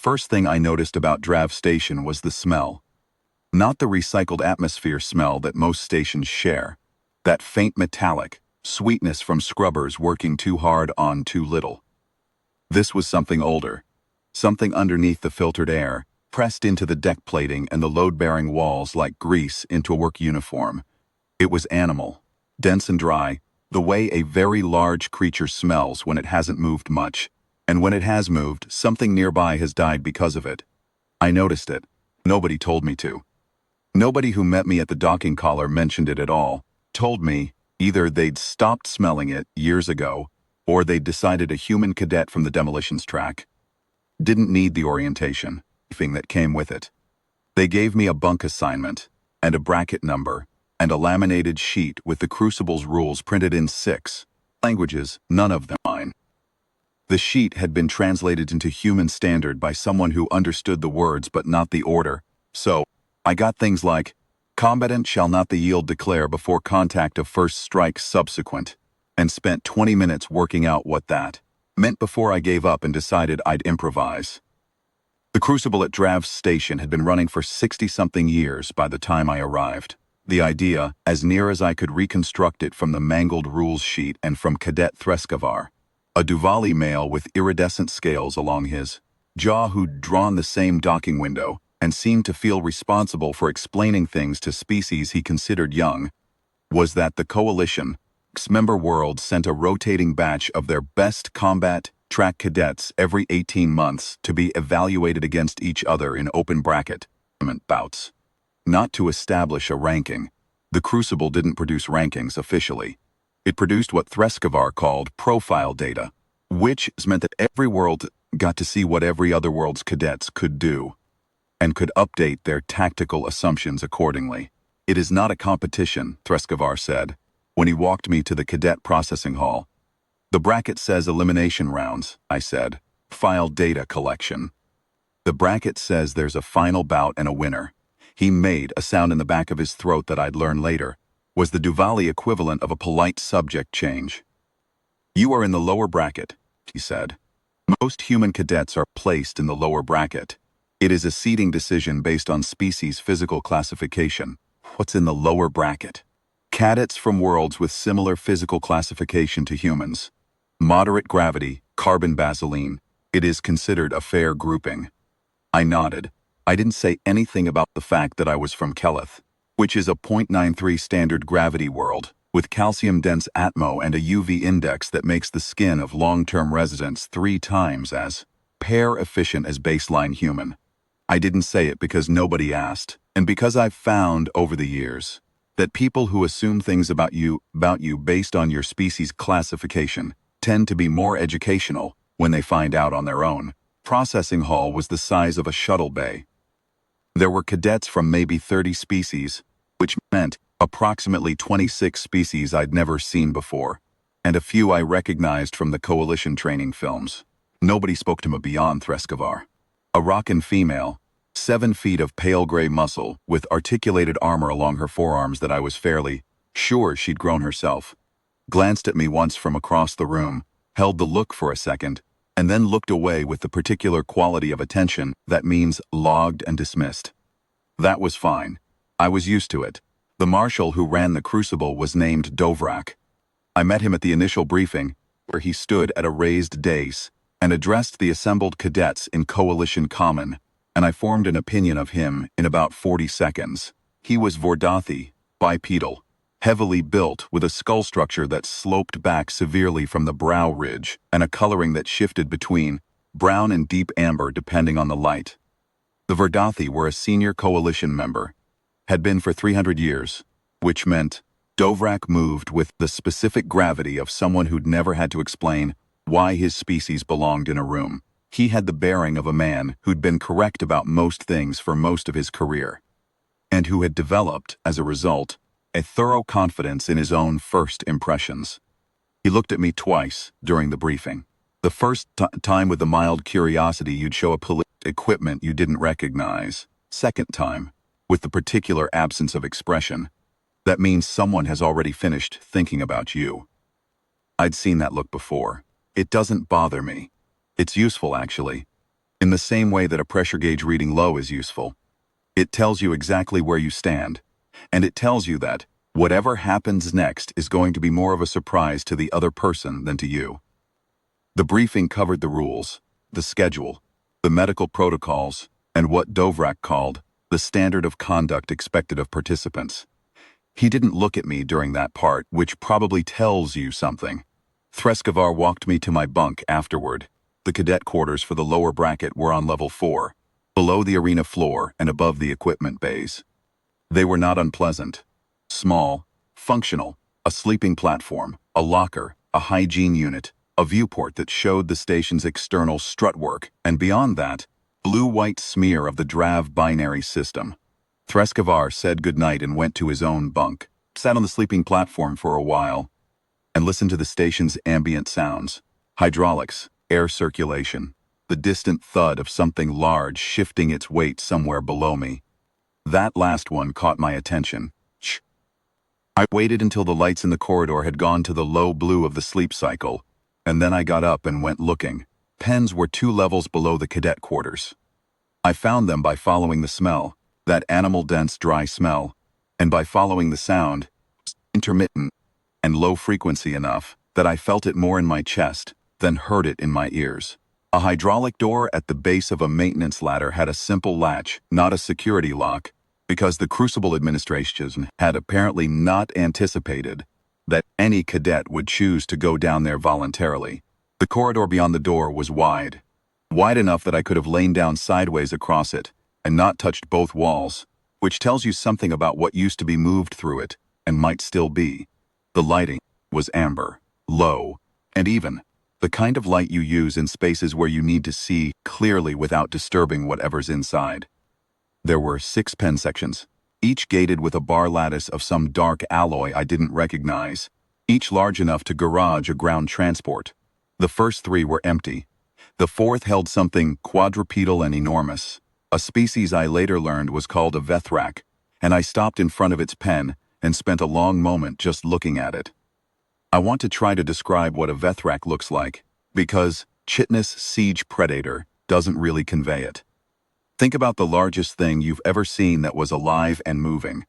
first thing I noticed about Drav Station was the smell. Not the recycled atmosphere smell that most stations share. That faint metallic sweetness from scrubbers working too hard on too little. This was something older. Something underneath the filtered air, pressed into the deck plating and the load-bearing walls like grease into a work uniform. It was animal, dense and dry, the way a very large creature smells when it hasn't moved much. And when it has moved, something nearby has died because of it. I noticed it. Nobody told me to. Nobody who met me at the docking collar mentioned it at all, told me either they'd stopped smelling it years ago, or they'd decided a human cadet from the demolitions-track didn't need the orientation, thing that came with it. They gave me a bunk assignment, and a bracket number, and a laminated sheet with the Crucible's rules printed in 6 languages, none of them mine. The sheet had been translated into human standard by someone who understood the words but not the order, so I got things like, combatant shall not the yield declare before contact of first strike subsequent, and spent 20 minutes working out what that meant before I gave up and decided I'd improvise. The Crucible at Drav Station had been running for 60-something years by the time I arrived. The idea, as near as I could reconstruct it from the mangled rules sheet and from Cadet Sera, a Duvali male with iridescent scales along his jaw who'd drawn the same docking window and seemed to feel responsible for explaining things to species he considered young, was that the Coalition member world sent a rotating batch of their best combat track cadets every 18 months to be evaluated against each other in open bracket bouts. Not to establish a ranking. The Crucible didn't produce rankings officially. It produced what Threskavar called profile data, which meant that every world got to see what every other world's cadets could do, and could update their tactical assumptions accordingly. It is not a competition, Threskavar said, when he walked me to the cadet processing hall. The bracket says elimination rounds, I said. File data collection. The bracket says there's a final bout and a winner. He made a sound in the back of his throat that I'd learn later, was the Duvali equivalent of a polite subject change. You are in the lower bracket, he said. Most human cadets are placed in the lower bracket. It is a seeding decision based on species physical classification. What's in the lower bracket? Cadets from worlds with similar physical classification to humans. Moderate gravity, carbon baseline. It is considered a fair grouping. I nodded. I didn't say anything about the fact that I was from Keleth, which is a 0.93 standard gravity world, with calcium-dense atmo and a UV index that makes the skin of long-term residents 3 times as pair efficient as baseline human. I didn't say it because nobody asked, and because I've found over the years that people who assume things about you based on your species classification tend to be more educational when they find out on their own. Processing hall was the size of a shuttle bay. There were cadets from maybe 30 species, which meant approximately 26 species I'd never seen before, and a few I recognized from the Coalition training films. Nobody spoke to me beyond Threskavar. A Roccan female, 7 feet of pale gray muscle with articulated armor along her forearms that I was fairly sure she'd grown herself, glanced at me once from across the room, held the look for a second, and then looked away with the particular quality of attention that means logged and dismissed. That was fine. I was used to it. The marshal who ran the Crucible was named Dhovrak. I met him at the initial briefing, where he stood at a raised dais and addressed the assembled cadets in Coalition Common, and I formed an opinion of him in about 40 seconds. He was Vordathi, bipedal, heavily built with a skull structure that sloped back severely from the brow ridge and a coloring that shifted between brown and deep amber depending on the light. The Vordathi were a senior Coalition member, had been for 300 years, which meant Dhovrak moved with the specific gravity of someone who'd never had to explain why his species belonged in a room. He had the bearing of a man who'd been correct about most things for most of his career, and who had developed, as a result, a thorough confidence in his own first impressions. He looked at me twice during the briefing. The first time with the mild curiosity you'd show a police equipment you didn't recognize. Second time, with the particular absence of expression. That means someone has already finished thinking about you. I'd seen that look before. It doesn't bother me. It's useful, actually. In the same way that a pressure gauge reading low is useful. It tells you exactly where you stand, and it tells you that whatever happens next is going to be more of a surprise to the other person than to you. The briefing covered the rules, the schedule, the medical protocols, and what Dhovrak called the standard of conduct expected of participants. He didn't look at me during that part, which probably tells you something. Threskavar walked me to my bunk afterward. The cadet quarters for the lower bracket were on level 4, below the arena floor and above the equipment bays. They were not unpleasant. Small, functional, a sleeping platform, a locker, a hygiene unit, a viewport that showed the station's external strutwork, and beyond that, blue-white smear of the Drav binary system. Threskavar said goodnight and went to his own bunk, sat on the sleeping platform for a while, and listened to the station's ambient sounds. Hydraulics, air circulation, the distant thud of something large shifting its weight somewhere below me. That last one caught my attention. Shh. I waited until the lights in the corridor had gone to the low blue of the sleep cycle, and then I got up and went looking. Pens were 2 levels below the cadet quarters. I found them by following the smell, that animal-dense dry smell, and by following the sound, intermittent and low frequency enough that I felt it more in my chest than heard it in my ears. A hydraulic door at the base of a maintenance ladder had a simple latch, not a security lock, because the Crucible administration had apparently not anticipated that any cadet would choose to go down there voluntarily. The corridor beyond the door was wide enough that I could have lain down sideways across it and not touched both walls, which tells you something about what used to be moved through it and might still be. The lighting was amber, low, and even, the kind of light you use in spaces where you need to see clearly without disturbing whatever's inside. There were 6 pen sections, each gated with a bar lattice of some dark alloy I didn't recognize, each large enough to garage a ground transport. The first 3 were empty. The 4th held something quadrupedal and enormous. A species I later learned was called a Vethrak, and I stopped in front of its pen and spent a long moment just looking at it. I want to try to describe what a Vethrak looks like, because Chitnus Siege Predator doesn't really convey it. Think about the largest thing you've ever seen that was alive and moving,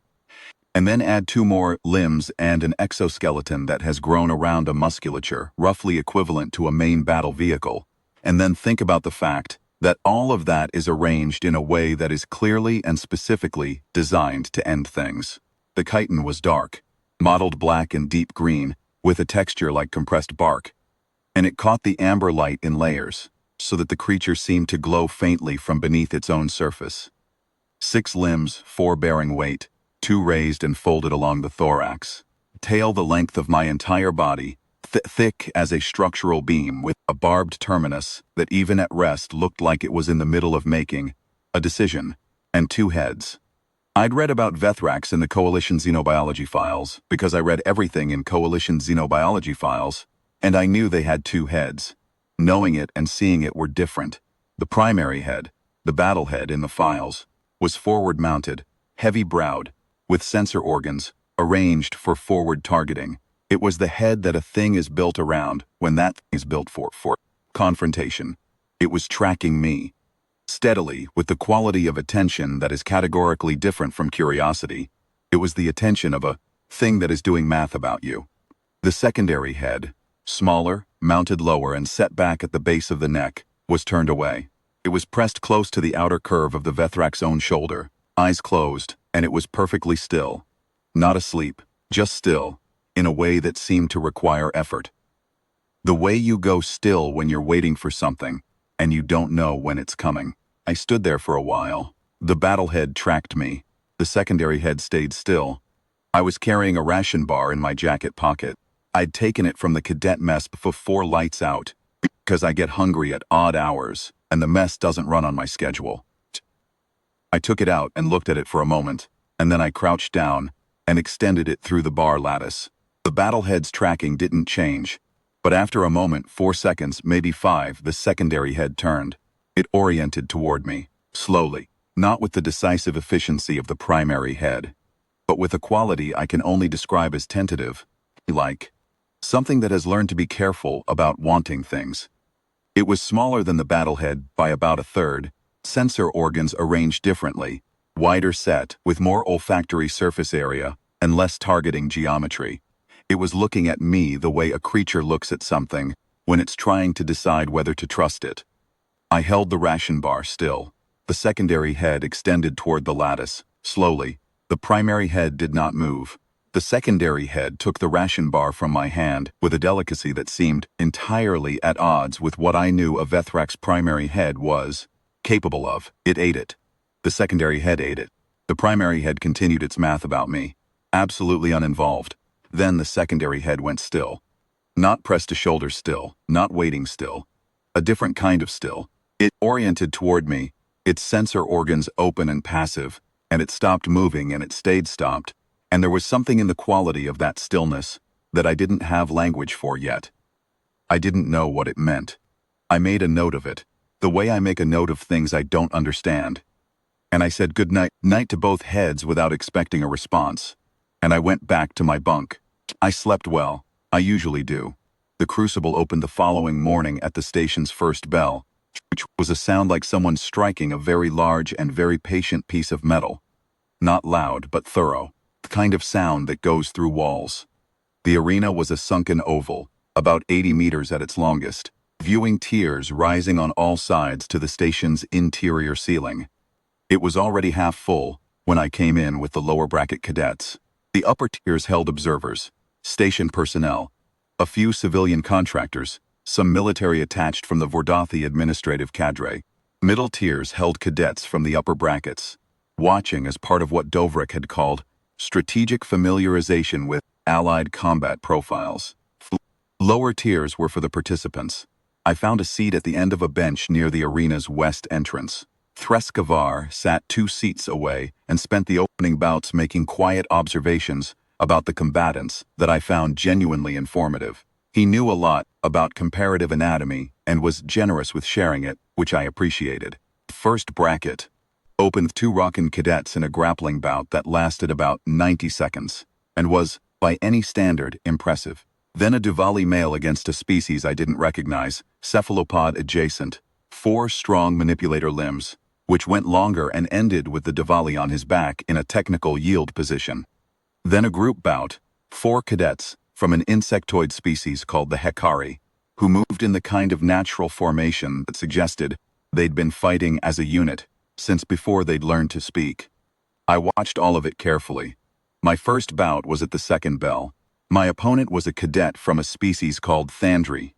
and then add 2 more limbs and an exoskeleton that has grown around a musculature roughly equivalent to a main battle vehicle, and then think about the fact that all of that is arranged in a way that is clearly and specifically designed to end things. The chitin was dark, mottled black and deep green, with a texture like compressed bark, and it caught the amber light in layers, so that the creature seemed to glow faintly from beneath its own surface. 6 limbs, 4 bearing weight, 2 raised and folded along the thorax. Tail the length of my entire body, thick as a structural beam with a barbed terminus that even at rest looked like it was in the middle of making a decision, and 2 heads. I'd read about Vethraks in the Coalition Xenobiology files because I read everything in Coalition Xenobiology files, and I knew they had 2 heads. Knowing it and seeing it were different. The primary head, the battle head in the files, was forward-mounted, heavy-browed, with sensor organs, arranged for forward targeting. It was the head that a thing is built around when that thing is built for confrontation. It was tracking me, steadily, with the quality of attention that is categorically different from curiosity. It was the attention of a thing that is doing math about you. The secondary head, smaller, mounted lower and set back at the base of the neck, was turned away. It was pressed close to the outer curve of the Vethrak's own shoulder, eyes closed, and it was perfectly still. Not asleep, just still, in a way that seemed to require effort. The way you go still when you're waiting for something, and you don't know when it's coming. I stood there for a while. The battle head tracked me. The secondary head stayed still. I was carrying a ration bar in my jacket pocket. I'd taken it from the cadet mess before lights out, because I get hungry at odd hours, and the mess doesn't run on my schedule. I took it out and looked at it for a moment, and then I crouched down and extended it through the bar lattice. The battle head's tracking didn't change, but after a moment, 4 seconds, maybe 5, the secondary head turned. It oriented toward me, slowly, not with the decisive efficiency of the primary head, but with a quality I can only describe as tentative, like something that has learned to be careful about wanting things. It was smaller than the battlehead by about a third, sensor organs arranged differently, wider set, with more olfactory surface area, and less targeting geometry. It was looking at me the way a creature looks at something when it's trying to decide whether to trust it. I held the ration bar still. The secondary head extended toward the lattice, slowly. The primary head did not move. The secondary head took the ration bar from my hand with a delicacy that seemed entirely at odds with what I knew a Vethrak's primary head was capable of. It ate it. The secondary head ate it. The primary head continued its math about me, absolutely uninvolved. Then the secondary head went still. Not pressed to shoulder still, not waiting still. A different kind of still. It oriented toward me, its sensor organs open and passive, and it stopped moving and it stayed stopped. And there was something in the quality of that stillness that I didn't have language for yet. I didn't know what it meant. I made a note of it, the way I make a note of things I don't understand. And I said good night to both heads without expecting a response. And I went back to my bunk. I slept well. I usually do. The crucible opened the following morning at the station's first bell, which was a sound like someone striking a very large and very patient piece of metal. Not loud, but thorough. The kind of sound that goes through walls. The arena was a sunken oval, about 80 meters at its longest, viewing tiers rising on all sides to the station's interior ceiling. It was already half full when I came in with the lower bracket cadets. The upper tiers held observers, station personnel, a few civilian contractors, some military attached from the Vordathi administrative cadre. Middle tiers held cadets from the upper brackets, watching as part of what Dhovrak had called strategic familiarization with Allied combat profiles. Lower tiers were for the participants. I found a seat at the end of a bench near the arena's west entrance. Threskavar sat 2 seats away and spent the opening bouts making quiet observations about the combatants that I found genuinely informative. He knew a lot about comparative anatomy and was generous with sharing it, which I appreciated. First bracket opened 2 Ration cadets in a grappling bout that lasted about 90 seconds and was, by any standard, impressive. Then a Duvali male against a species I didn't recognize, cephalopod adjacent, 4 strong manipulator limbs, which went longer and ended with the Duvali on his back in a technical yield position. Then a group bout, 4 cadets from an insectoid species called the Hekari, who moved in the kind of natural formation that suggested they'd been fighting as a unit since before they'd learned to speak. I watched all of it carefully. My first bout was at the second bell. My opponent was a cadet from a species called Thandri.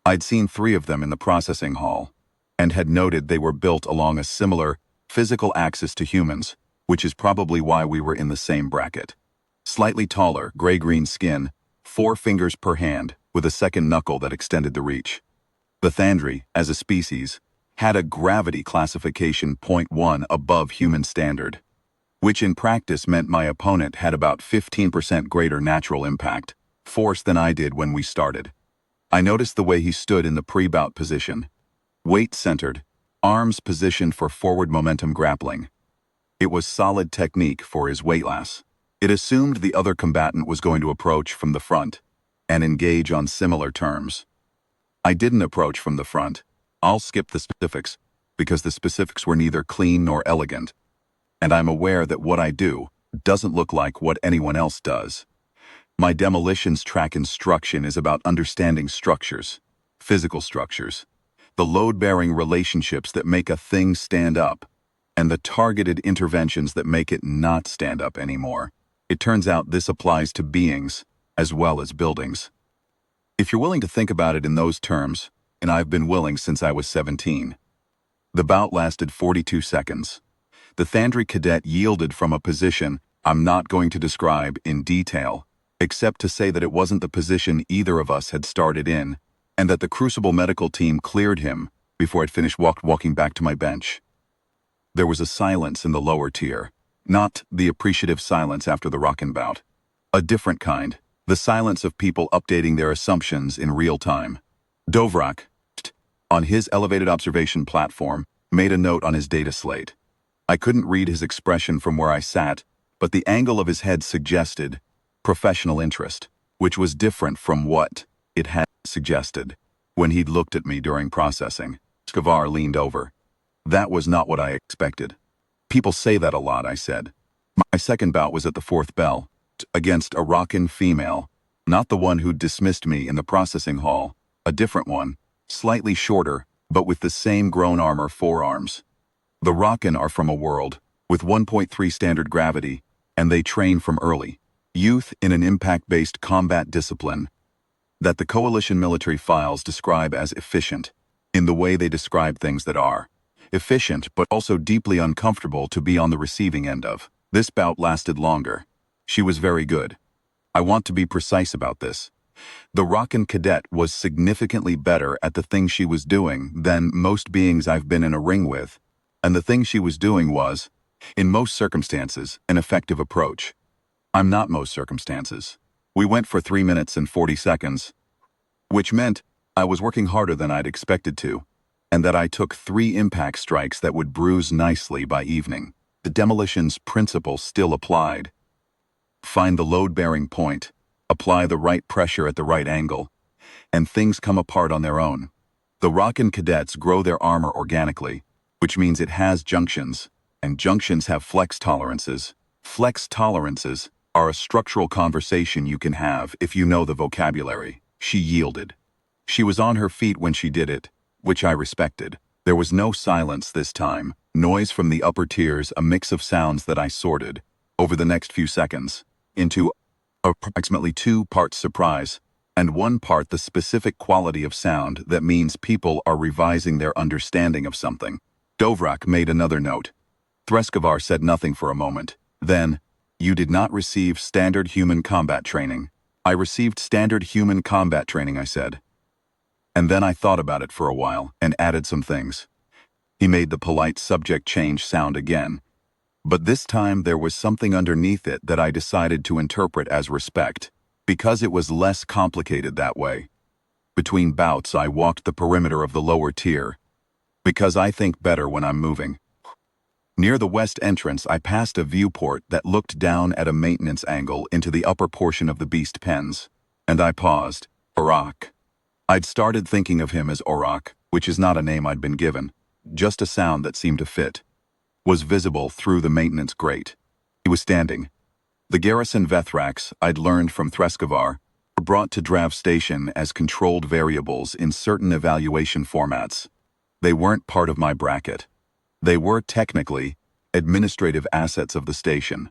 I'd seen 3 of them in the processing hall, and had noted they were built along a similar physical axis to humans, which is probably why we were in the same bracket. Slightly taller, gray-green skin, 4 fingers per hand, with a second knuckle that extended the reach. The Thandri, as a species, had a gravity classification 0.1 above human standard, which in practice meant my opponent had about 15% greater natural impact, force than I did when we started. I noticed the way he stood in the pre-bout position. Weight-centered, arms positioned for forward momentum grappling. It was solid technique for his weight class. It assumed the other combatant was going to approach from the front and engage on similar terms. I didn't approach from the front. I'll skip the specifics, because the specifics were neither clean nor elegant, and I'm aware that what I do doesn't look like what anyone else does. My demolitions-track instruction is about understanding structures, physical structures, the load-bearing relationships that make a thing stand up, and the targeted interventions that make it not stand up anymore. It turns out this applies to beings as well as buildings. If you're willing to think about it in those terms, and I've been willing since I was 17. The bout lasted 42 seconds. The Thandri cadet yielded from a position I'm not going to describe in detail, except to say that it wasn't the position either of us had started in, and that the Crucible medical team cleared him before I'd finished walking back to my bench. There was a silence in the lower tier, not the appreciative silence after the rockin' bout. A different kind, the silence of people updating their assumptions in real time. Dhovrak, on his elevated observation platform, made a note on his data slate. I couldn't read his expression from where I sat, but the angle of his head suggested professional interest, which was different from what it had suggested. when he'd looked at me during processing. Skavar leaned over. That was not what I expected. People say that a lot, I said. My second bout was at the fourth bell, against a Rockin female, not the one who'd dismissed me in the processing hall, a different one, slightly shorter, but with the same grown armor forearms. The Rockin are from a world with 1.3 standard gravity, and they train from early youth in an impact-based combat discipline that the Coalition military files describe as efficient, in the way they describe things that are efficient but also deeply uncomfortable to be on the receiving end of. This bout lasted longer. She was very good. I want to be precise about this. The Rockin cadet was significantly better at the thing she was doing than most beings I've been in a ring with, and the thing she was doing was, in most circumstances, an effective approach. I'm not most circumstances. We went for 3 minutes and 40 seconds, which meant I was working harder than I'd expected to, and that I took 3 impact strikes that would bruise nicely by evening. The demolitions principle still applied. Find the load-bearing point, apply the right pressure at the right angle, and things come apart on their own. The Rockin cadets grow their armor organically, which means it has junctions, and junctions have flex tolerances. Flex tolerances are a structural conversation you can have if you know the vocabulary. She yielded. She was on her feet when she did it, which I respected. There was no silence this time, noise from the upper tiers, a mix of sounds that I sorted, over the next few seconds, into approximately 2 parts surprise, and 1 part the specific quality of sound that means people are revising their understanding of something. Dhovrak made another note. Threskavar said nothing for a moment. Then, you did not receive standard human combat training. I received standard human combat training, I said. And then I thought about it for a while and added some things. He made the polite subject change sound again. But this time there was something underneath it that I decided to interpret as respect, because it was less complicated that way. Between bouts I walked the perimeter of the lower tier, because I think better when I'm moving. Near the west entrance I passed a viewport that looked down at a maintenance angle into the upper portion of the beast pens, and I paused. Orak. I'd started thinking of him as Orak, which is not a name I'd been given, just a sound that seemed to fit. Was visible through the maintenance grate. He was standing. The garrison Vethraks I'd learned from Threskavar were brought to Drav Station as controlled variables in certain evaluation formats. They weren't part of my bracket. They were technically administrative assets of the station.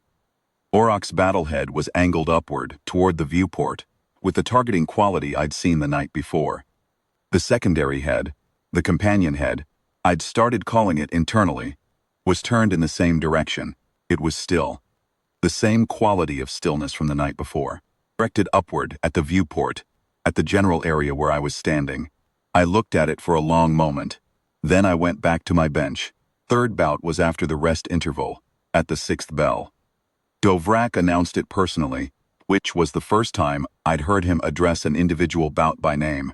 Orak's battlehead was angled upward toward the viewport, with the targeting quality I'd seen the night before. The secondary head, the companion head, I'd started calling it internally, was turned in the same direction. It was still. The same quality of stillness from the night before. Directed upward at the viewport, at the general area where I was standing. I looked at it for a long moment. Then I went back to my bench. Third bout was after the rest interval, at the 6th bell. Dhovrak announced it personally, which was the first time I'd heard him address an individual bout by name.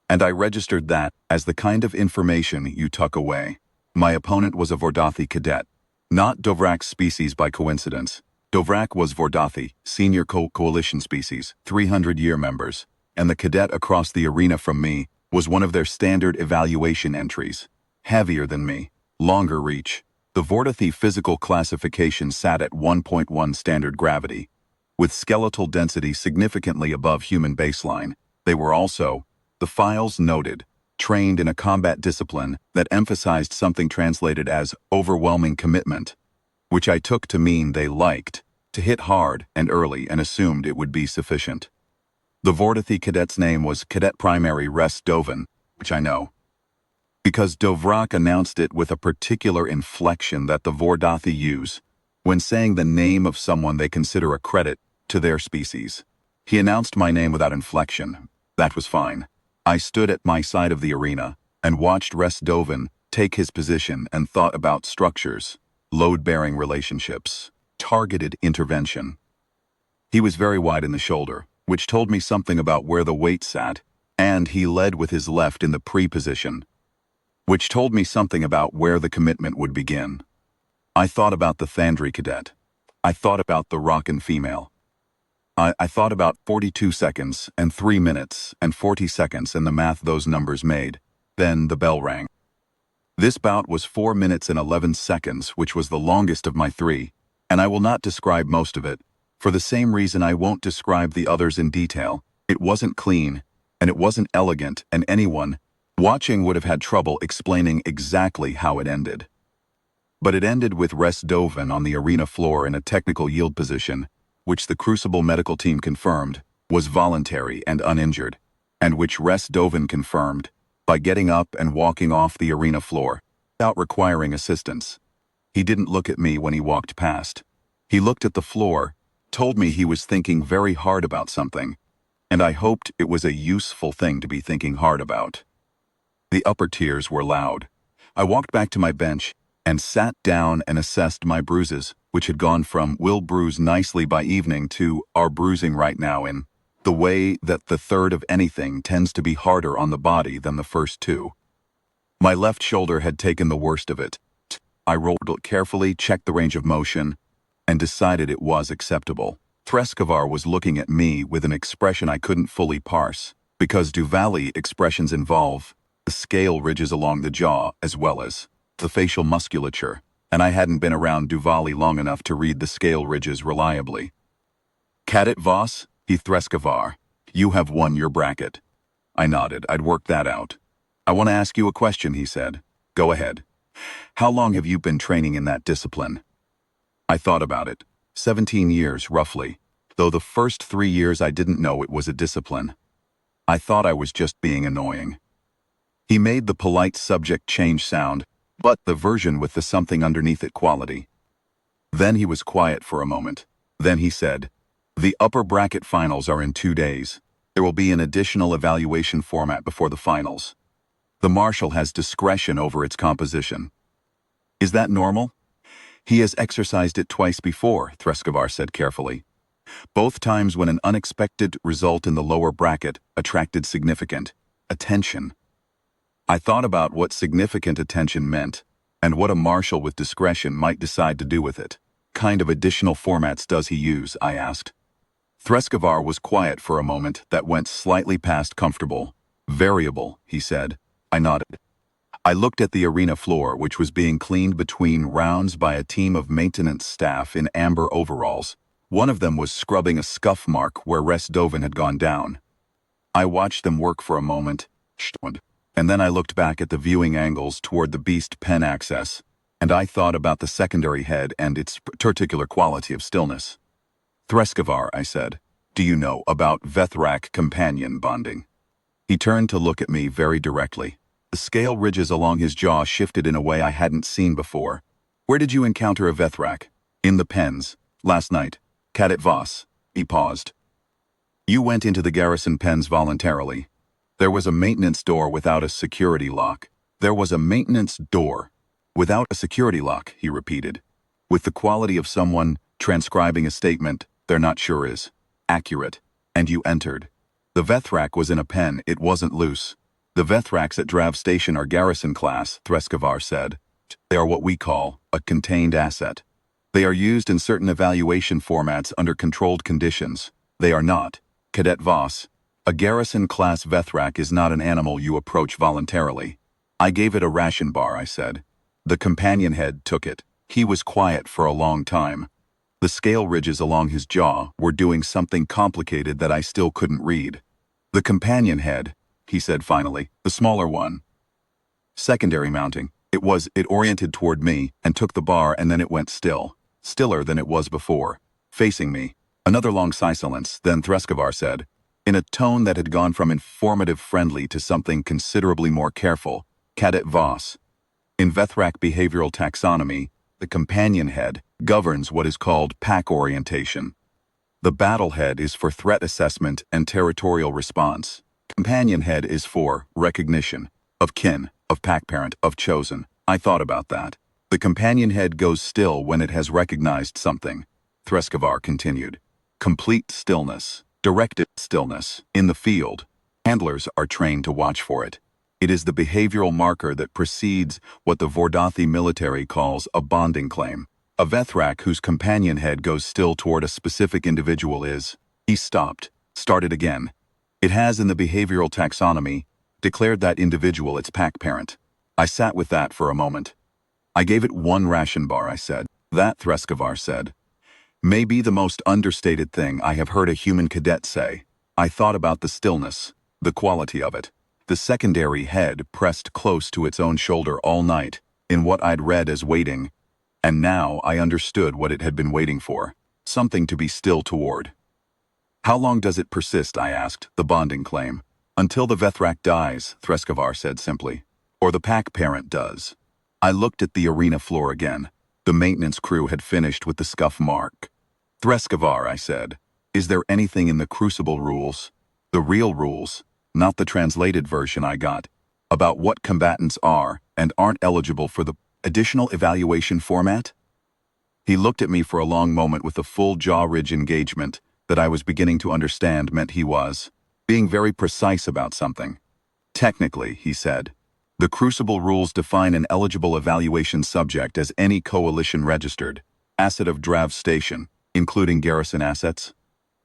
And I registered that as the kind of information you tuck away. My opponent was a Vordathi cadet, not Dhovrak's species by coincidence. Dhovrak was Vordathi, senior coalition species, 300-year members, and the cadet across the arena from me was one of their standard evaluation entries. Heavier than me, longer reach. The Vordathi physical classification sat at 1.1 standard gravity, with skeletal density significantly above human baseline. They were also, the files noted, trained in a combat discipline that emphasized something translated as overwhelming commitment, which I took to mean they liked to hit hard and early and assumed it would be sufficient. The Vordathi cadet's name was Cadet Primary Res Dovan, which I know, because Dhovrak announced it with a particular inflection that the Vordathi use when saying the name of someone they consider a credit to their species. He announced my name without inflection. That was fine. I stood at my side of the arena and watched Res Dovan take his position and thought about structures, load-bearing relationships, targeted intervention. He was very wide in the shoulder, which told me something about where the weight sat, and he led with his left in the pre-position, which told me something about where the commitment would begin. I thought about the Thandri cadet. I thought about the Rockin female. I thought about 42 seconds and 3 minutes and 40 seconds and the math those numbers made. Then the bell rang. This bout was 4 minutes and 11 seconds, which was the longest of my 3, and I will not describe most of it. For the same reason I won't describe the others in detail. It wasn't clean, and it wasn't elegant, and anyone watching would have had trouble explaining exactly how it ended. But it ended with Res Dovin on the arena floor in a technical yield position, which the Crucible medical team confirmed was voluntary and uninjured, and which Res Dovin confirmed by getting up and walking off the arena floor without requiring assistance. He didn't look at me when he walked past. He looked at the floor, told me he was thinking very hard about something, and I hoped it was a useful thing to be thinking hard about. The upper tiers were loud. I walked back to my bench and sat down and assessed my bruises, which had gone from "will bruise nicely by evening" to "are bruising right now" in the way that the third of anything tends to be harder on the body than the first two. My left shoulder had taken the worst of it. I rolled it carefully, checked the range of motion, and decided it was acceptable. Treskavar was looking at me with an expression I couldn't fully parse, because Duvali expressions involve the scale ridges along the jaw as well as the facial musculature, and I hadn't been around Duvali long enough to read the scale ridges reliably. "Cadet Voss, he Treskavar, you have won your bracket." I nodded. I'd worked that out. "I want to ask you a question," he said. "Go ahead. How long have you been training in that discipline?" I thought about it. 17 years, roughly, though the first 3 years I didn't know it was a discipline. I thought I was just being annoying. He made the polite subject change sound, but the version with the something underneath it quality. Then he was quiet for a moment. Then he said, "The upper bracket finals are in 2 days. There will be an additional evaluation format before the finals. The Marshal has discretion over its composition." "Is that normal?" "He has exercised it twice before," Treskavar said carefully. "Both times when an unexpected result in the lower bracket attracted significant attention." I thought about what significant attention meant, and what a marshal with discretion might decide to do with it. "Kind of additional formats does he use?" I asked. Treskavar was quiet for a moment that went slightly past comfortable. "Variable," he said. I nodded. I looked at the arena floor, which was being cleaned between rounds by a team of maintenance staff in amber overalls. One of them was scrubbing a scuff mark where Res Dovin had gone down. I watched them work for a moment, and then I looked back at the viewing angles toward the beast pen access, and I thought about the secondary head and its particular quality of stillness. "Treskavar," I said, "do you know about Vethrak companion bonding?" He turned to look at me very directly. The scale ridges along his jaw shifted in a way I hadn't seen before. "Where did you encounter a Vethrak?" "In the pens. Last night. Cadet Voss." He paused. "You went into the garrison pens voluntarily. There was a maintenance door without a security lock." "There was a maintenance door without a security lock," he repeated, with the quality of someone transcribing a statement they're not sure is accurate. "And you entered. The Vethrak was in a pen, it wasn't loose." "The Vethraks at Drav Station are garrison-class," Treskavar said. "They are what we call a contained asset. They are used in certain evaluation formats under controlled conditions. They are not. Cadet Voss, a garrison-class Vethrak is not an animal you approach voluntarily." "I gave it a ration bar," I said. The companion head took it. He was quiet for a long time. The scale ridges along his jaw were doing something complicated that I still couldn't read. "The companion head," he said finally, "the smaller one. Secondary mounting. It oriented toward me and took the bar, and then it went still. Stiller than it was before. Facing me." Another long silence, then Treskavar said, in a tone that had gone from informative friendly to something considerably more careful, "Cadet Voss, in Vethrak behavioral taxonomy, the companion head governs what is called pack orientation. The battle head is for threat assessment and territorial response. Companion head is for recognition, of kin, of pack parent, of chosen." I thought about that. "The companion head goes still when it has recognized something," Treskavar continued. "Complete stillness, directed stillness, in the field. Handlers are trained to watch for it. It is the behavioral marker that precedes what the Vordathi military calls a bonding claim. A Vethrak whose companion head goes still toward a specific individual is He stopped, started again. It has in the behavioral taxonomy declared that individual its pack parent. I sat with that for a moment. I gave it 1 ration bar, I said. That, Threskavar said, may be the most understated thing I have heard a human cadet say. I thought about the stillness, the quality of it. The secondary head pressed close to its own shoulder all night, in what I'd read as waiting, and now I understood what it had been waiting for, something to be still toward. How long does it persist, I asked, the bonding claim. Until the Vethrak dies, Threskavar said simply. Or the pack parent does. I looked at the arena floor again. The maintenance crew had finished with the scuff mark. Threskavar, I said, is there anything in the Crucible rules, the real rules, not the translated version I got, about what combatants are and aren't eligible for the additional evaluation format? He looked at me for a long moment with a full jaw-ridge engagement that I was beginning to understand meant he was being very precise about something. Technically, he said, the Crucible rules define an eligible evaluation subject as any coalition-registered asset of Drav Station, including garrison assets.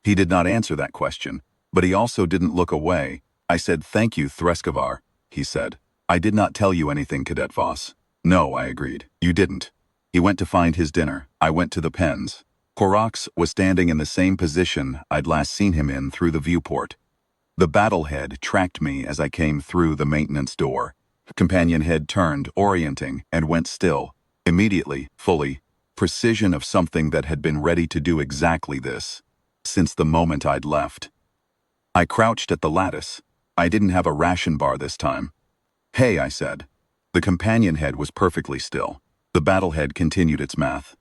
He did not answer that question, but he also didn't look away. I said, thank you, Threskavar, he said. I did not tell you anything, Cadet Voss. No, I agreed. You didn't. He went to find his dinner. I went to the pens. Korax was standing in the same position I'd last seen him in through the viewport. The battlehead tracked me as I came through the maintenance door. Companion head turned, orienting, and went still. Immediately, fully, precision of something that had been ready to do exactly this, since the moment I'd left. I crouched at the lattice. I didn't have a ration bar this time. Hey, I said. The companion head was perfectly still. The battlehead continued its math.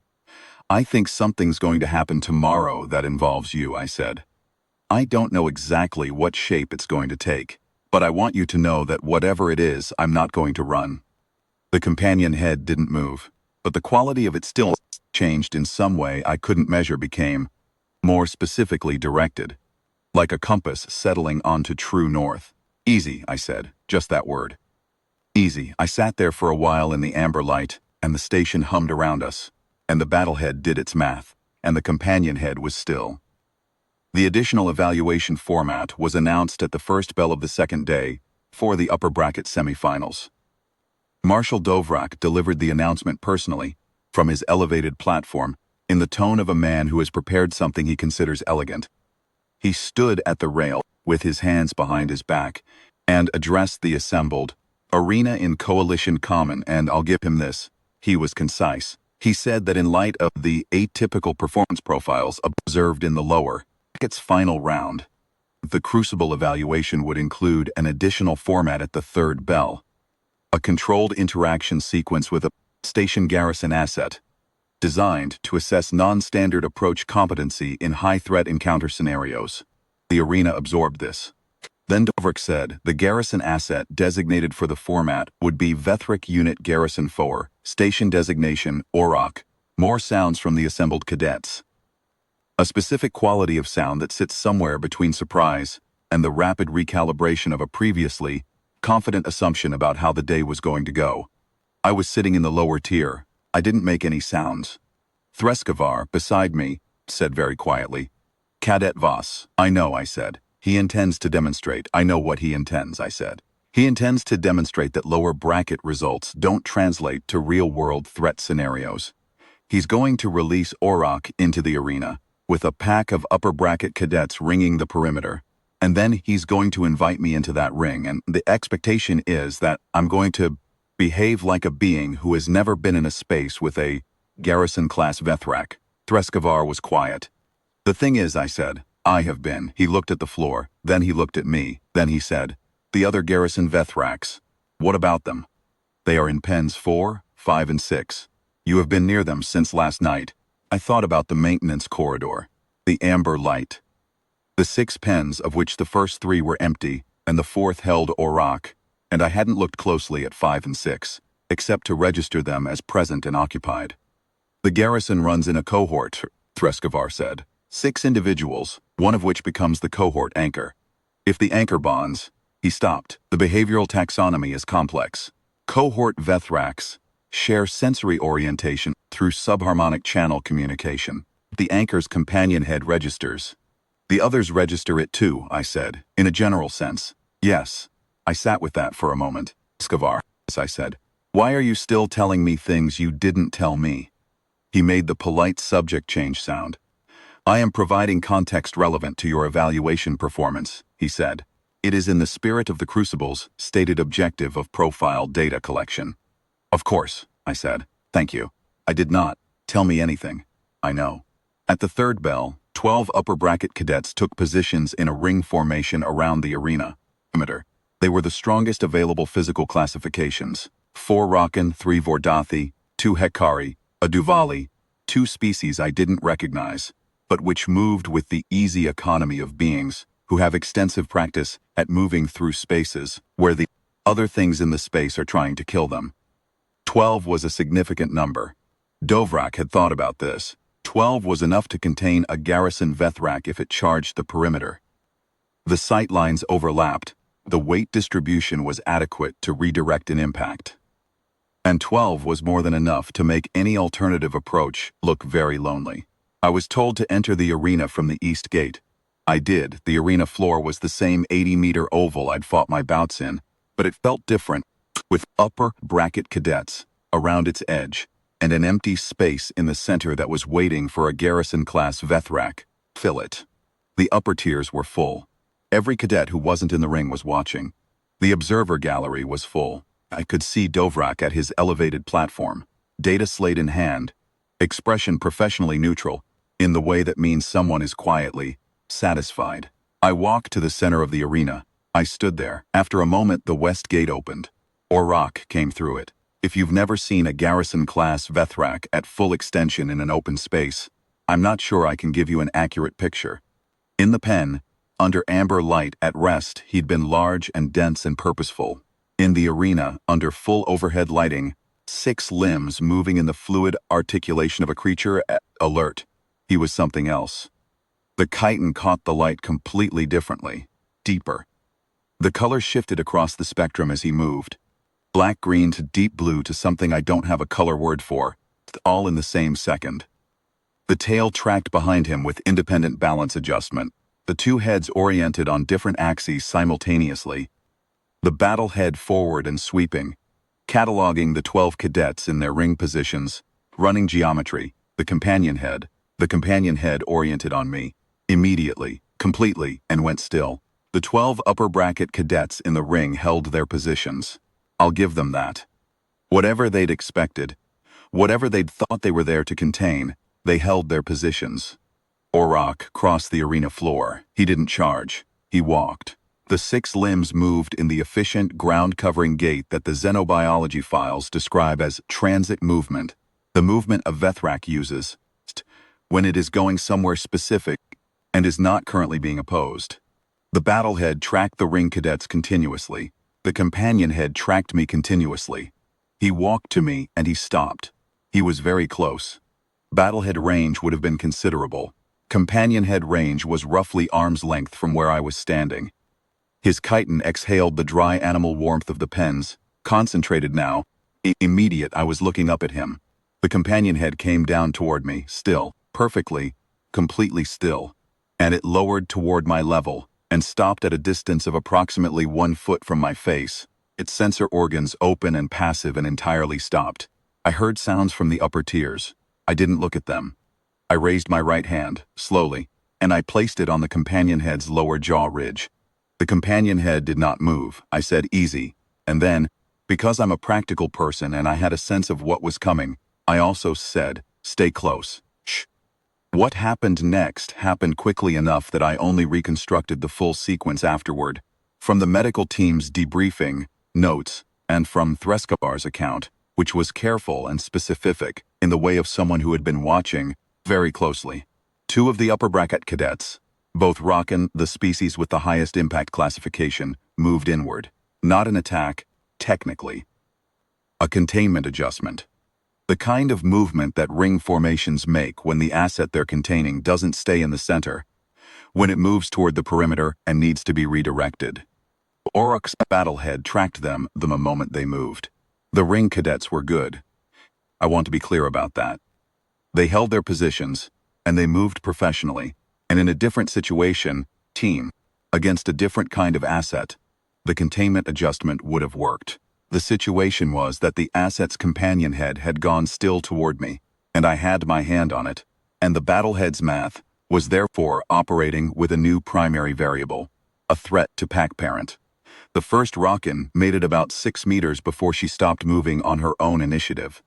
I think something's going to happen tomorrow that involves you, I said. I don't know exactly what shape it's going to take, but I want you to know that whatever it is, I'm not going to run. The companion head didn't move, but the quality of it still changed in some way I couldn't measure, became more specifically directed, like a compass settling onto true north. Easy, I said, just that word. Easy. I sat there for a while in the amber light, and the station hummed around us, and the battlehead did its math, and the companion head was still. The additional evaluation format was announced at the first bell of the second day for the upper bracket semifinals. Marshal Dhovrak delivered the announcement personally, from his elevated platform, in the tone of a man who has prepared something he considers elegant. He stood at the rail, with his hands behind his back, and addressed the assembled arena in coalition common, and I'll give him this. He was concise. He said that in light of the atypical performance profiles observed in the lower bracket's final round, the Crucible evaluation would include an additional format at the third bell, a controlled interaction sequence with a station garrison asset, designed to assess non-standard approach competency in high-threat encounter scenarios. The arena absorbed this. Then Dhovrak said the garrison asset designated for the format would be Vethrak Unit Garrison 4, station designation Orok, more sounds from the assembled cadets. A specific quality of sound that sits somewhere between surprise and the rapid recalibration of a previously confident assumption about how the day was going to go. I was sitting in the lower tier. I didn't make any sounds. Threskavar, beside me, said very quietly, Cadet Voss. I know, I said. He intends to demonstrate. I know what he intends, I said. He intends to demonstrate that lower bracket results don't translate to real-world threat scenarios. He's going to release Orok into the arena, with a pack of upper bracket cadets ringing the perimeter. And then he's going to invite me into that ring, and the expectation is that I'm going to behave like a being who has never been in a space with a garrison-class Vethrak. Threskavar was quiet. The thing is, I said, I have been. He looked at the floor, then he looked at me, then he said, the other garrison Vethraks. What about them? They are in pens 4, 5, and 6. You have been near them since last night. I thought about the maintenance corridor, the amber light. The 6 pens, of which the first 3 were empty, and the 4th held Orok, and I hadn't looked closely at 5 and 6, except to register them as present and occupied. The garrison runs in a cohort, Threskavar said. 6 individuals, one of which becomes the cohort anchor. If the anchor bonds, he stopped. The behavioral taxonomy is complex. Cohort Vethraks share sensory orientation through subharmonic channel communication. The anchor's companion head registers The others register it too, I said, in a general sense. Yes. I sat with that for a moment. Skavar, I said. Why are you still telling me things you didn't tell me? He made the polite subject change sound. I am providing context relevant to your evaluation performance, he said. It is in the spirit of the Crucible's stated objective of profile data collection. Of course, I said. Thank you. I did not. Tell me anything. I know. At the third bell, 12 upper bracket cadets took positions in a ring formation around the arena. They were the strongest available physical classifications. 4 Rakan, 3 Vordathi, 2 Hekari, a Duvali, 2 species I didn't recognize, but which moved with the easy economy of beings who have extensive practice at moving through spaces where the other things in the space are trying to kill them. 12 was a significant number. Dhovrak had thought about this. 12 was enough to contain a garrison Vethrak if it charged the perimeter. The sight lines overlapped. The weight distribution was adequate to redirect an impact. And 12 was more than enough to make any alternative approach look very lonely. I was told to enter the arena from the east gate. I did. The arena floor was the same 80-meter oval I'd fought my bouts in, but it felt different, with upper bracket cadets around its edge and an empty space in the center that was waiting for a garrison-class Vethrak. Fill it. The upper tiers were full. Every cadet who wasn't in the ring was watching. The observer gallery was full. I could see Dhovrak at his elevated platform, data slate in hand, expression professionally neutral, in the way that means someone is quietly satisfied. I walked to the center of the arena. I stood there. After a moment, the west gate opened. Orak came through it. If you've never seen a garrison-class Vethrak at full extension in an open space, I'm not sure I can give you an accurate picture. In the pen, under amber light at rest, he'd been large and dense and purposeful. In the arena, under full overhead lighting, 6 limbs moving in the fluid articulation of a creature at alert. He was something else. The chitin caught the light completely differently, deeper. The color shifted across the spectrum as he moved. Black-green to deep blue to something I don't have a color word for, all in the same second. The tail tracked behind him with independent balance adjustment. The 2 heads oriented on different axes simultaneously. The battle head forward and sweeping, cataloging the 12 cadets in their ring positions, running geometry, the companion head oriented on me, immediately, completely, and went still. The 12 upper bracket cadets in the ring held their positions. I'll give them that. Whatever they'd expected, whatever they'd thought they were there to contain, they held their positions. Orak crossed the arena floor. He didn't charge. He walked. The 6 limbs moved in the efficient ground-covering gait that the xenobiology files describe as transit movement, the movement a Vethrak uses when it is going somewhere specific and is not currently being opposed. The battlehead tracked the ring cadets continuously. The companion head tracked me continuously. He walked to me and he stopped. He was very close. Battlehead range would have been considerable. Companion head range was roughly arm's length from where I was standing. His chitin exhaled the dry animal warmth of the pens, concentrated now. Immediate, I was looking up at him. The companion head came down toward me, still, perfectly, completely still, and it lowered toward my level and stopped at a distance of approximately 1 foot from my face, its sensor organs open and passive and entirely stopped. I heard sounds from the upper tiers. I didn't look at them. I raised my right hand, slowly, and I placed it on the companion head's lower jaw ridge. The companion head did not move. I said, easy. And then, because I'm a practical person and I had a sense of what was coming, I also said, stay close. Shh. What happened next happened quickly enough that I only reconstructed the full sequence afterward. From the medical team's debriefing, notes, and from Threskabar's account, which was careful and specific in the way of someone who had been watching very closely. 2 of the upper bracket cadets, both Rakan, the species with the highest impact classification, moved inward. Not an attack, technically. A containment adjustment. The kind of movement that ring formations make when the asset they're containing doesn't stay in the center, when it moves toward the perimeter and needs to be redirected. Orak's battlehead tracked them the moment they moved. The ring cadets were good. I want to be clear about that. They held their positions, and they moved professionally, And in a different situation, team, against a different kind of asset, the containment adjustment would have worked. The situation was that the asset's companion head had gone still toward me, and I had my hand on it, and the battlehead's math was therefore operating with a new primary variable, a threat to pack parent. The first Ration made it about 6 meters before she stopped moving on her own initiative.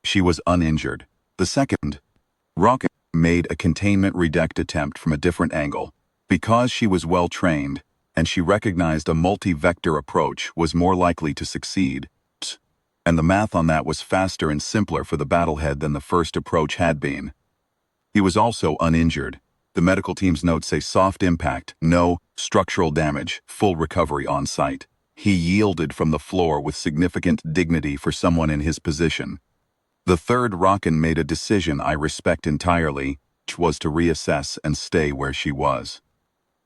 She was uninjured. The second Ration made a containment redirect attempt from a different angle. Because she was well trained, and she recognized a multi-vector approach was more likely to succeed, and the math on that was faster and simpler for the battlehead than the first approach had been. He was also uninjured. The medical team's notes say soft impact, no structural damage, full recovery on site. He yielded from the floor with significant dignity for someone in his position. The third Ration made a decision I respect entirely, which was to reassess and stay where she was.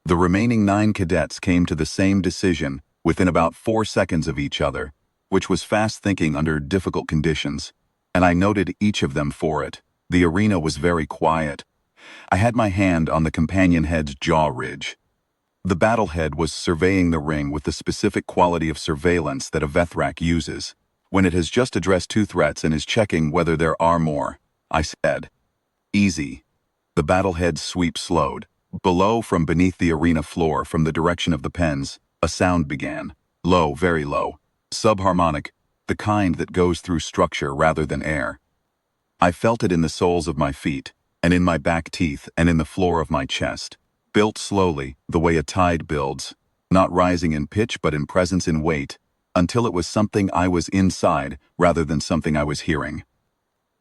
The remaining 9 cadets came to the same decision within about 4 seconds of each other, which was fast thinking under difficult conditions, and I noted each of them for it. The arena was very quiet. I had my hand on the companion head's jaw ridge. The battlehead was surveying the ring with the specific quality of surveillance that a Vethrak uses, when it has just addressed 2 threats and is checking whether there are more. I said, "Easy." The battlehead's sweep slowed. Below, from beneath the arena floor, from the direction of the pens, a sound began. Low, very low. Subharmonic, the kind that goes through structure rather than air. I felt it in the soles of my feet, and in my back teeth, and in the floor of my chest. Built slowly, the way a tide builds, not rising in pitch but in presence in weight, until it was something I was inside rather than something I was hearing.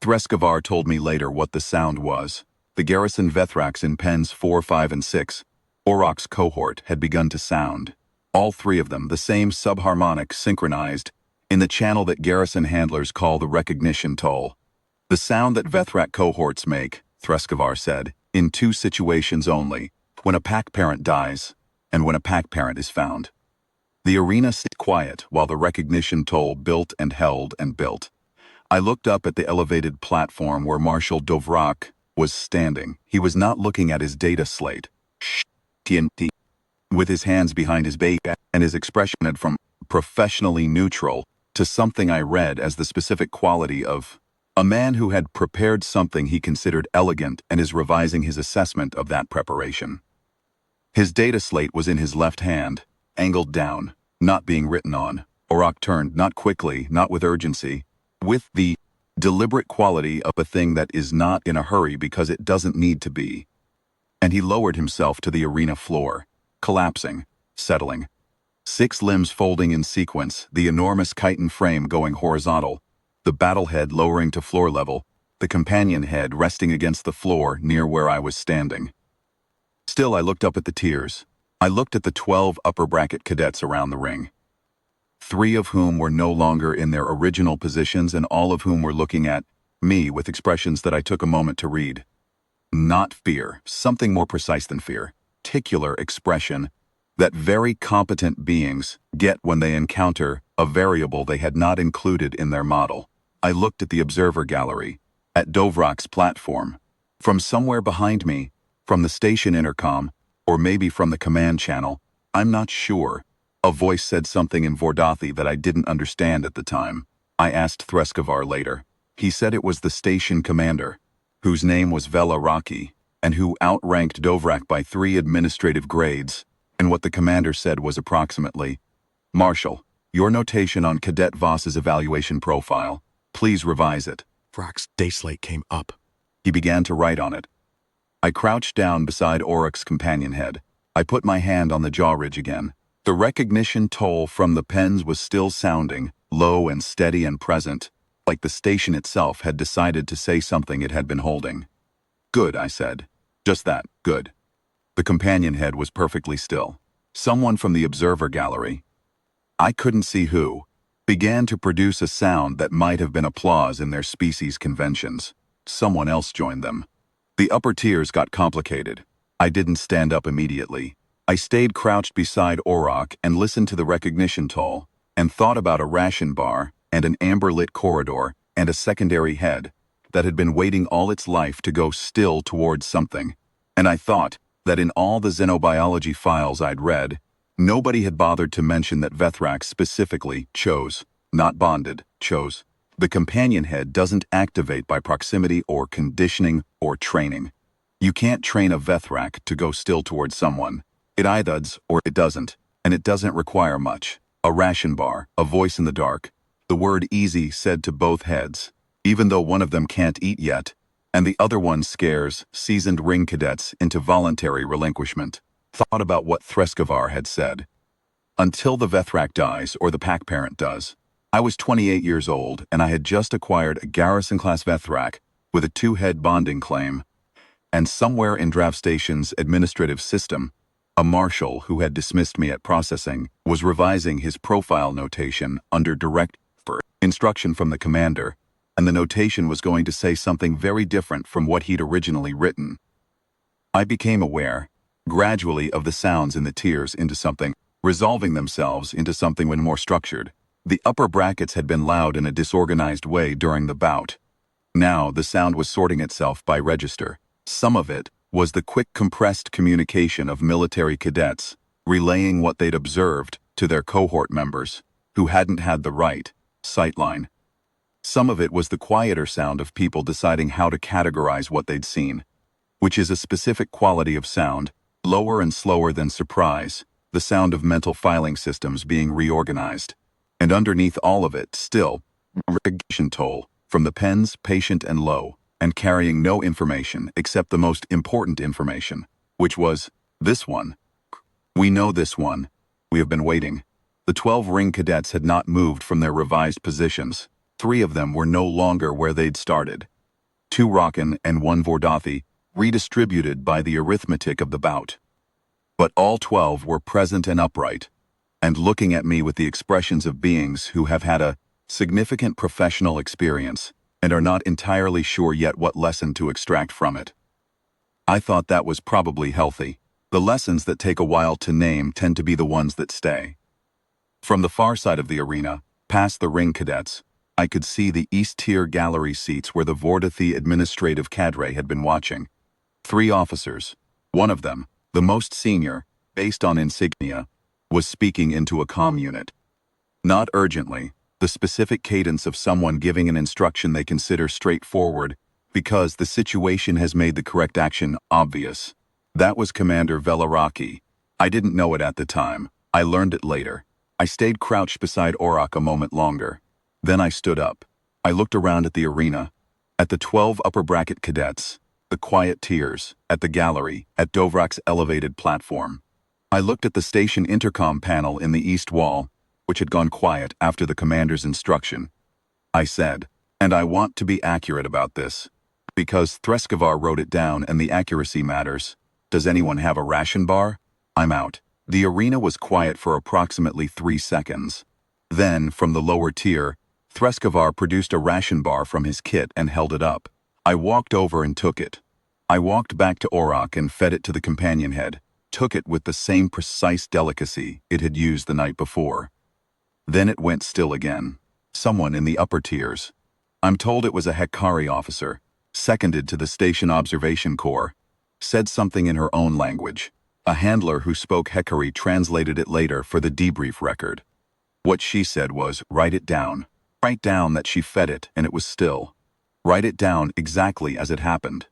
Threskavar told me later what the sound was. The garrison Vethraks in pens 4, 5, and 6, Dhovrak's cohort, had begun to sound. All 3 of them, the same subharmonic, synchronized, in the channel that garrison handlers call the recognition toll. The sound that Vethrak cohorts make, Threskavar said, in 2 situations only, when a pack parent dies, and when a pack parent is found. The arena stayed quiet while the recognition toll built and held and built. I looked up at the elevated platform where Marshal Dhovrak was standing. He was not looking at his data slate, TNT, with his hands behind his back, and his expression had from professionally neutral to something I read as the specific quality of a man who had prepared something he considered elegant and is revising his assessment of that preparation. His data slate was in his left hand, angled down, not being written on. Dhovrak turned, not quickly, not with urgency, with the deliberate quality of a thing that is not in a hurry because it doesn't need to be. And he lowered himself to the arena floor, collapsing, settling. 6 limbs folding in sequence, the enormous chitin frame going horizontal, the battlehead lowering to floor level, the companion head resting against the floor near where I was standing. Still, I looked up at the tiers. I looked at the 12 upper bracket cadets around the ring. 3 of whom were no longer in their original positions and all of whom were looking at me with expressions that I took a moment to read. Not fear, something more precise than fear, particular expression that very competent beings get when they encounter a variable they had not included in their model. I looked at the observer gallery, at Dhovrak's platform. From somewhere behind me, from the station intercom, or maybe from the command channel, I'm not sure, a voice said something in Vordathi that I didn't understand at the time. I asked Threskavar later. He said it was the station commander, whose name was Vela Raki, and who outranked Dhovrak by 3 administrative grades, and what the commander said was approximately, "Marshal, your notation on Cadet Voss's evaluation profile, please revise it." Dhovrak's day slate came up. He began to write on it. I crouched down beside Dhovrak's companion head. I put my hand on the jaw ridge again. The recognition toll from the pens was still sounding, low and steady and present, like the station itself had decided to say something it had been holding. "Good," I said. "Just that, good." The companion head was perfectly still. Someone from the observer gallery, I couldn't see who, began to produce a sound that might have been applause in their species conventions. Someone else joined them. The upper tiers got complicated. I didn't stand up immediately. I stayed crouched beside Dhovrak and listened to the recognition toll, and thought about a ration bar, and an amber-lit corridor, and a secondary head that had been waiting all its life to go still towards something. And I thought, that in all the xenobiology files I'd read, nobody had bothered to mention that Vethrak specifically chose, not bonded, chose. The companion head doesn't activate by proximity or conditioning or training. You can't train a Vethrak to go still towards someone. It either does or it doesn't, and it doesn't require much. A ration bar, a voice in the dark, the word easy said to both heads, even though one of them can't eat yet, and the other one scares seasoned ring cadets into voluntary relinquishment. Thought about what Threskavar had said. Until the Vethrak dies or the pack parent does. I was 28 years old and I had just acquired a garrison-class Vethrak with a 2-head bonding claim. And somewhere in Drav Station's administrative system, a marshal who had dismissed me at processing was revising his profile notation under direct instruction from the commander, and the notation was going to say something very different from what he'd originally written. I became aware, gradually, of the sounds in the tiers into something, resolving themselves into something when more structured. The upper brackets had been loud in a disorganized way during the bout. Now the sound was sorting itself by register. Some of it was the quick compressed communication of military cadets, relaying what they'd observed to their cohort members, who hadn't had the right sightline. Some of it was the quieter sound of people deciding how to categorize what they'd seen, which is a specific quality of sound, lower and slower than surprise, the sound of mental filing systems being reorganized. And underneath all of it, still, recognition toll from the pens, patient and low, and carrying no information except the most important information, which was, this one. We know this one. We have been waiting. The 12 ring cadets had not moved from their revised positions. 3 of them were no longer where they'd started. 2 Ration and 1 Vordathi, redistributed by the arithmetic of the bout. But all 12 were present and upright, and looking at me with the expressions of beings who have had a significant professional experience and are not entirely sure yet what lesson to extract from it. I thought that was probably healthy. The lessons that take a while to name tend to be the ones that stay. From the far side of the arena, past the ring cadets, I could see the east-tier gallery seats where the Vordathi administrative cadre had been watching. 3 officers, one of them, the most senior, based on insignia, was speaking into a comm unit. Not urgently, the specific cadence of someone giving an instruction they consider straightforward because the situation has made the correct action obvious. That was Commander Velaraki. I didn't know it at the time. I learned it later. I stayed crouched beside Aurak a moment longer. Then I stood up. I looked around at the arena, at the 12 upper bracket cadets, the quiet tiers, at the gallery, at Dhovrak's elevated platform. I looked at the station intercom panel in the east wall, which had gone quiet after the commander's instruction. I said, and I want to be accurate about this, because Threskavar wrote it down and the accuracy matters. Does anyone have a ration bar? I'm out. The arena was quiet for approximately 3 seconds. Then, from the lower tier, Threskavar produced a ration bar from his kit and held it up. I walked over and took it. I walked back to Aurak and fed it to the companion head, took it with the same precise delicacy it had used the night before. Then it went still again. Someone in the upper tiers. I'm told it was a Hekari officer, seconded to the Station Observation Corps, said something in her own language. A handler who spoke Hekari translated it later for the debrief record. What she said was, write it down. Write down that she fed it and it was still. Write it down exactly as it happened.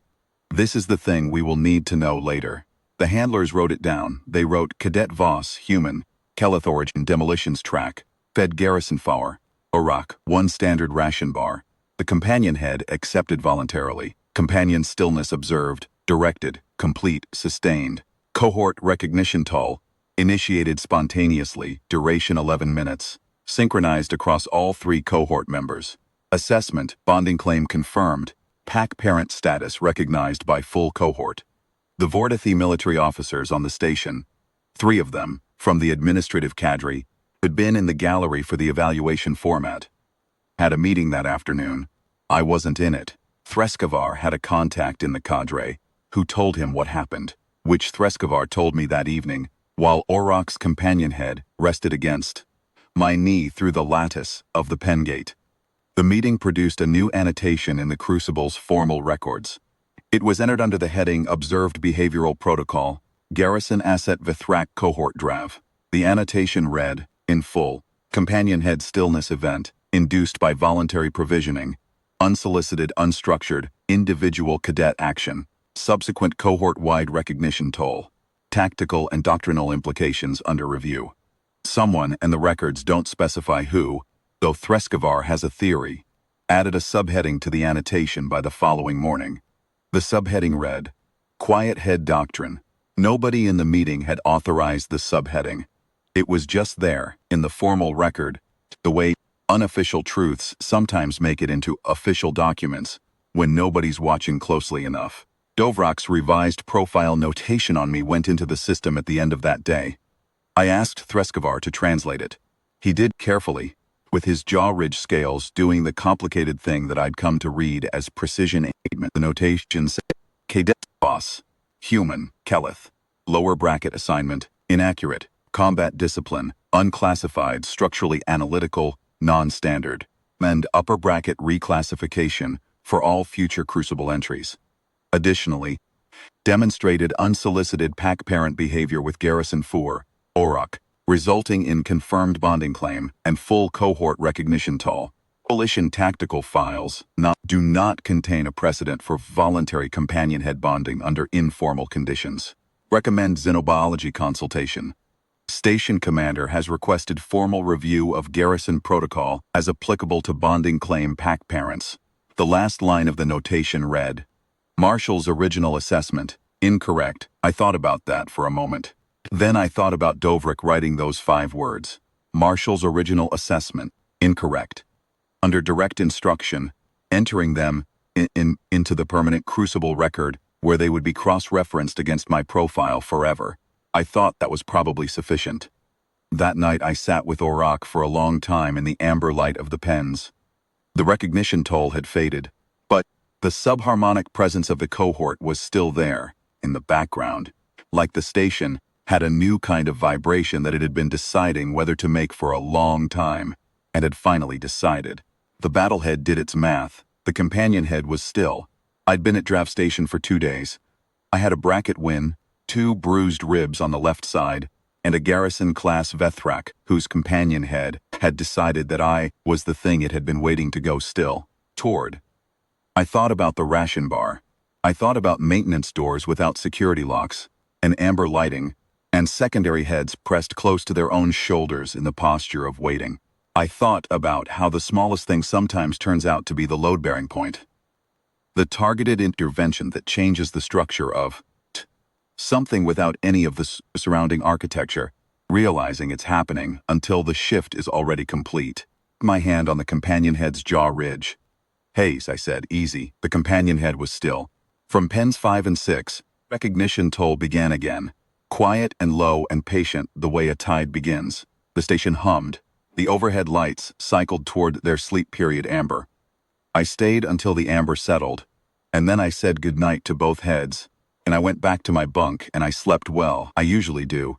This is the thing we will need to know later. The handlers wrote it down. They wrote Cadet Voss, human, Keleth origin demolitions-track, fed garrison flour, Aurak, 1 standard ration bar. The companion head accepted voluntarily. Companion stillness observed, directed, complete, sustained. Cohort recognition toll, initiated spontaneously, duration 11 minutes. Synchronized across all 3 cohort members. Assessment, bonding claim confirmed. Pack parent status recognized by full cohort. The Vordathi military officers on the station, 3 of them, from the administrative cadre, had been in the gallery for the evaluation format. Had a meeting that afternoon. I wasn't in it. Threskavar had a contact in the cadre, who told him what happened, which Threskavar told me that evening, while Aurak's companion head rested against my knee through the lattice of the pen gate. The meeting produced a new annotation in the Crucible's formal records. It was entered under the heading Observed Behavioral Protocol, Garrison Asset Vethrak Cohort Drav. The annotation read, in full, Companion Head Stillness Event, induced by voluntary provisioning, unsolicited, unstructured, individual cadet action, subsequent cohort-wide recognition toll, tactical and doctrinal implications under review. Someone, and the records don't specify who, though Threskavar has a theory, added a subheading to the annotation by the following morning. The subheading read, Quiet Head Doctrine. Nobody in the meeting had authorized the subheading. It was just there, in the formal record, the way unofficial truths sometimes make it into official documents when nobody's watching closely enough. Dhovrak's revised profile notation on me went into the system at the end of that day. I asked Threskavar to translate it. He did carefully, with his jaw ridge scales doing the complicated thing that I'd come to read as precision aidment. The notation said, Cadet Sera Voss, human, Keleth, lower bracket assignment, inaccurate, combat discipline, unclassified, structurally analytical, non-standard, and upper bracket reclassification for all future Crucible entries. Additionally, demonstrated unsolicited pack parent behavior with Garrison 4, Dhovrak, resulting in confirmed bonding claim and full cohort recognition toll. Coalition tactical files do not contain a precedent for voluntary companion head bonding under informal conditions. Recommend xenobiology consultation. Station commander has requested formal review of garrison protocol as applicable to bonding claim pack parents. The last line of the notation read, Marshal's original assessment, incorrect. I thought about that for a moment. Then I thought about Dhovrak writing those 5 words. Marshal's original assessment, incorrect. Under direct instruction, entering them into the permanent Crucible record where they would be cross-referenced against my profile forever. I thought that was probably sufficient. That night I sat with Dhovrak for a long time in the amber light of the pens. The recognition toll had faded, but the subharmonic presence of the cohort was still there, in the background, like the station had a new kind of vibration that it had been deciding whether to make for a long time, and had finally decided. The battlehead did its math. The companion head was still. I'd been at Drav Station for 2 days. I had a bracket win, 2 bruised ribs on the left side, and a garrison-class Vethrak whose companion head had decided that I was the thing it had been waiting to go still toward. I thought about the ration bar. I thought about maintenance doors without security locks, and amber lighting, and secondary heads pressed close to their own shoulders in the posture of waiting. I thought about how the smallest thing sometimes turns out to be the load-bearing point. The targeted intervention that changes the structure of something without any of the surrounding architecture, realizing it's happening until the shift is already complete. My hand on the companion head's jaw ridge. Haze, I said, easy. The companion head was still. From pens 5 and 6, recognition toll began again. Quiet and low and patient the way a tide begins. The station hummed. The overhead lights cycled toward their sleep period amber. I stayed until the amber settled, and then I said goodnight to both heads, and I went back to my bunk and I slept well. I usually do.